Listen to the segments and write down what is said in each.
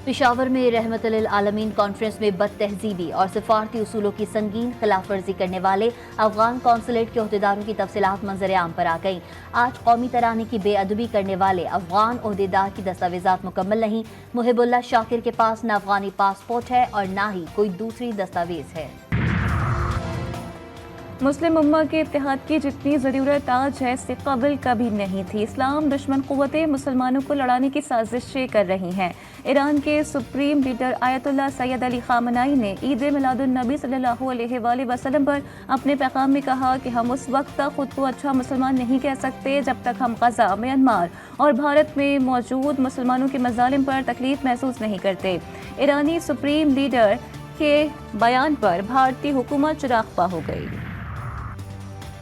पेशावर में रहमत लिल आलमीन कॉन्फ्रेंस में बद तहजीबी और सिफारती उसूलों की संगीन खिलाफ वर्जी करने वाले अफगान कौंसलेट के अहदेदारों की तफसीलात मंजर आम पर आ गईं। आज कौमी तराने की बेअदबी करने वाले अफगान अहदेदार की दस्तावेजात मुकम्मल नहीं। मुहिबुल्लाह शाकिर के पास न अफगानी पासपोर्ट है और न ही कोई दूसरी दस्तावेज है। मुस्लिम उम्मा के इत्तेहाद की जितनी ज़रूरत आज है इससे कबल कभी नहीं थी। इस्लाम दुश्मन क़ुव्वतें मुसलमानों को लड़ाने की साजिशें कर रही हैं। ईरान के supreme leader Ayatollah Sayyid Ali Khamenei ने ईद मिलादुन नबी सल्लल्लाहु अलैहि वसल्लम पर अपने पैगाम में कहा कि हम उस वक्त तक खुद को अच्छा मुसलमान नहीं कह सकते जब तक हम ग़ज़ा, म्यांमार और भारत में मौजूद मुसलमानों के मज़ालिम पर तकलीफ महसूस नहीं करते। ईरानी सुप्रीम लीडर के बयान पर भारतीय हुकूमत चिराग़पा हो गई।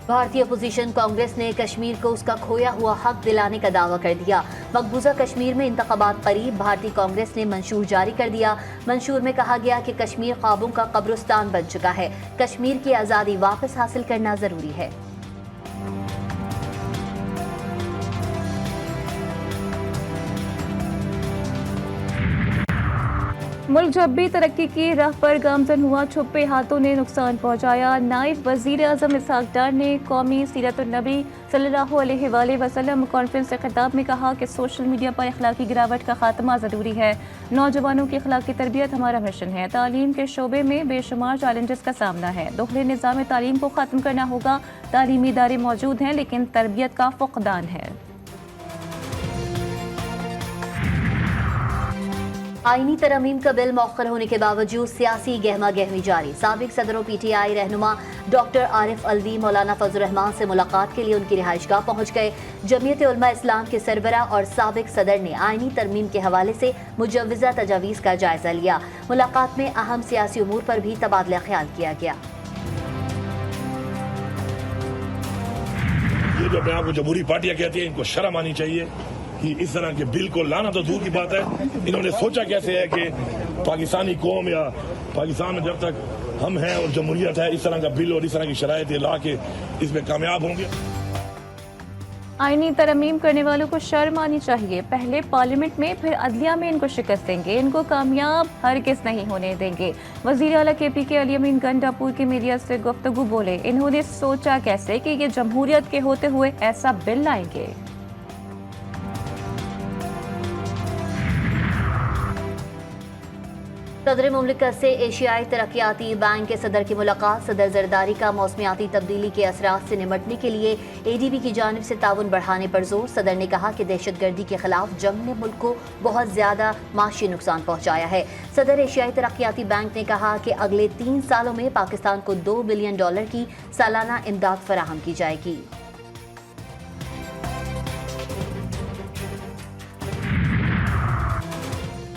भारतीय अपोजिशन कांग्रेस ने कश्मीर को उसका खोया हुआ हक दिलाने का दावा कर दिया। मकबूजा कश्मीर में इंतखाबात करीब, भारतीय कांग्रेस ने मंशूर जारी कर दिया। मंशूर में कहा गया कि कश्मीर ख्वाबों का कब्रिस्तान बन चुका है। कश्मीर की आज़ादी वापस हासिल करना ज़रूरी है। मुल्क जब भी तरक्की की राह पर गामजन हुआ, छुपे हाथों ने नुकसान पहुंचाया। नायब वज़ीर आज़म इसहाक डार ने कौमी सीरतुन नबी सल्लल्लाहु अलैहि वसल्लम कॉन्फ्रेंस से खिताब में कहा कि सोशल मीडिया पर अखलाकी गिरावट का खात्मा ज़रूरी है। नौजवानों की अखलाकी तरबियत हमारा मिशन है। तालीम के शोबे में बेशुमार चैलेंजेस का सामना है। दोहरे निज़ाम तालीम को ख़त्म करना होगा। तालीमी इदारे मौजूद हैं लेकिन तरबियत का फुक़दान है। आईनी तरमीम का बिल मौखर होने के बावजूद सियासी गहमा गहमी जारी। साबिक सदर PTI रहनुमा डॉक्टर आरिफ अलवी मौलाना फजल रहमान से मुलाकात के लिए उनकी रिहाइशगाह पहुंच गए। जमीयत उलमा इस्लाम के सरबरा और साबिक सदर ने आईनी तरमीम के हवाले से मुजव्वज़ा तजावीज़ का जायजा लिया। मुलाकात में अहम सियासी उमूर पर भी तबादला ख्याल किया गया। ये जो अपने आप को जमहूरी पार्टियां कहती हैं, इनको शर्म आनी चाहिए कि इस तरह के बिल को लाना तो दूर की बात है, इन्होंने सोचा कैसे है कि पाकिस्तानी कौम या पाकिस्तान में जब तक हम हैं और जमहूरियत है, इस तरह का बिल और इस तरह की शराइत ला के इसमें कामयाब होंगे। आईनी तरमीम करने वालों को शर्म आनी चाहिए। पहले पार्लियामेंट में फिर अदलिया में इनको शिकस्त देंगे, इनको कामयाब हरगिज़ नहीं होने देंगे। वज़ीर आला KPK अली अमीन गंडापुर की मीडिया से गुफ्तगू बोले, इन्होंने सोचा कैसे कि ये जमहूरियत के होते हुए ऐसा बिल लाएंगे। सदर मुमलिकत से एशियाई तरक्याती बैंक के सदर की मुलाकात। सदर जरदारी का मौसमियाती तब्दीली के असरात से निमटने के लिए ADB की जानिब से ताउन बढ़ाने पर जोर। सदर ने कहा कि दहशतगर्दी के खिलाफ जंग ने मुल्क को बहुत ज्यादा माशी नुकसान पहुंचाया है। सदर एशियाई तरक्याती बैंक ने कहा कि अगले 3 सालों में पाकिस्तान को $2 बिलियन की सालाना इमदाद फराहम की जाएगी।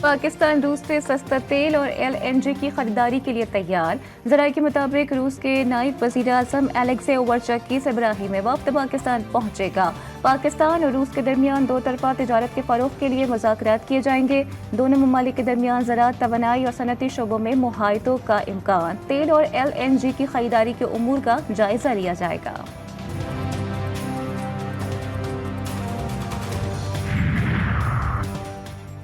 पाकिस्तान रूस से सस्ता तेल और LNG की खरीदारी के लिए तैयार। ज़राए के मुताबिक रूस के नायब वज़ीर आज़म एलेक्सी ओवरचक की सरबराही में वफ़द पाकिस्तान पहुंचेगा। पाकिस्तान और रूस के दरमियान दो तरफा तिजारत के फ़रोग़ के लिए मुज़ाकरात किए जाएंगे। दोनों ममालिक के दरमियान ज़राअत, तवानाई और सनती शोबों में मुआहदों का इम्कान। तेल और LNG की खरीदारी के उमूर का जायज़ा लिया जाएगा।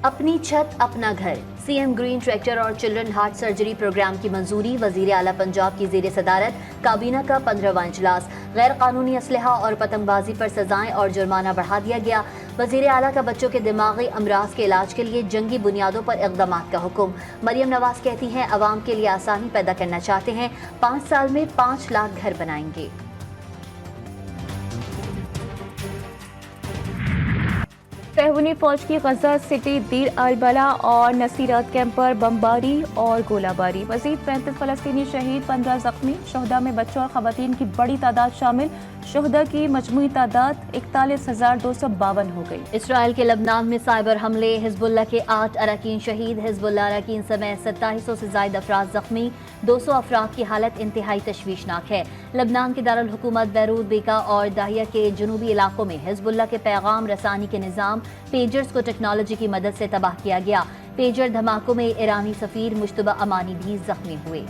अपनी छत अपना घर, CM ग्रीन ट्रैक्टर और चिल्ड्रन हार्ट सर्जरी प्रोग्राम की मंजूरी। वज़ीर आला पंजाब की ज़ेर सदारत काबीना का 15वां इजलास। गैर कानूनी असलहा और पतंगबाजी पर सजाएं और जुर्माना बढ़ा दिया गया। वज़ीर आला का बच्चों के दिमागी अमराज के इलाज के लिए जंगी बुनियादों पर इक़दामात का हुक्म। मरियम नवाज कहती हैं, अवाम के लिए आसानी पैदा करना चाहते हैं, 5 साल में 5 लाख घर बनाएंगे। सहूनी फौज की गजा सिटी, दीर अल बला और नसीरात कैंप पर बमबारी और गोलाबारी। मज़ीद 35 फ़लस्तीनी शहीद, 15 ज़ख्मी। शोहदा में बच्चों और ख़वातीन की बड़ी तादाद शामिल। शोहदा की मजमूई तादाद 41,252 हो गई। इसराइल के लबनान में साइबर हमले, हिजबुल्लाह के 8 अरकान शहीद। हिजबुल्लाह अरकान समेत 2700 से ज़ायद अफराद ज़ख्मी। 200 अफराद की हालत इंतहाई तशवीशनाक है। लबनान के दारुल हुकूमत बैरूत, बेका और दाहिया के जनूबी इलाकों में हिजबुल्लाह के पैगाम रसानी के निज़ाम पेजर्स को टेक्नोलॉजी की मदद से तबाह किया गया। पेजर धमाकों में ईरानी सफीर मुश्तबा अमानी भी जख्मी हुए।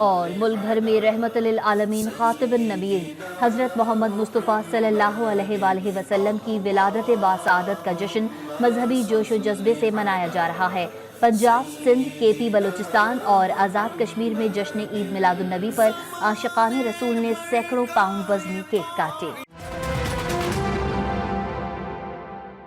और मुल्क भर में रहमत लिल आलमीन खातिबुन नबीय्यीन हज़रत मोहम्मद मुस्तफ़ा सल्लल्लाहु अलैहि वसल्लम की विलादत बासआदत का जश्न मजहबी जोश व जज्बे से मनाया जा रहा है। पंजाब, सिंध, केपी, बलूचिस्तान और आज़ाद कश्मीर में जश्न ईद मिलादुन्नबी पर आशिकाने रसूल ने सैकड़ों पाउंड वजनी केक काटे।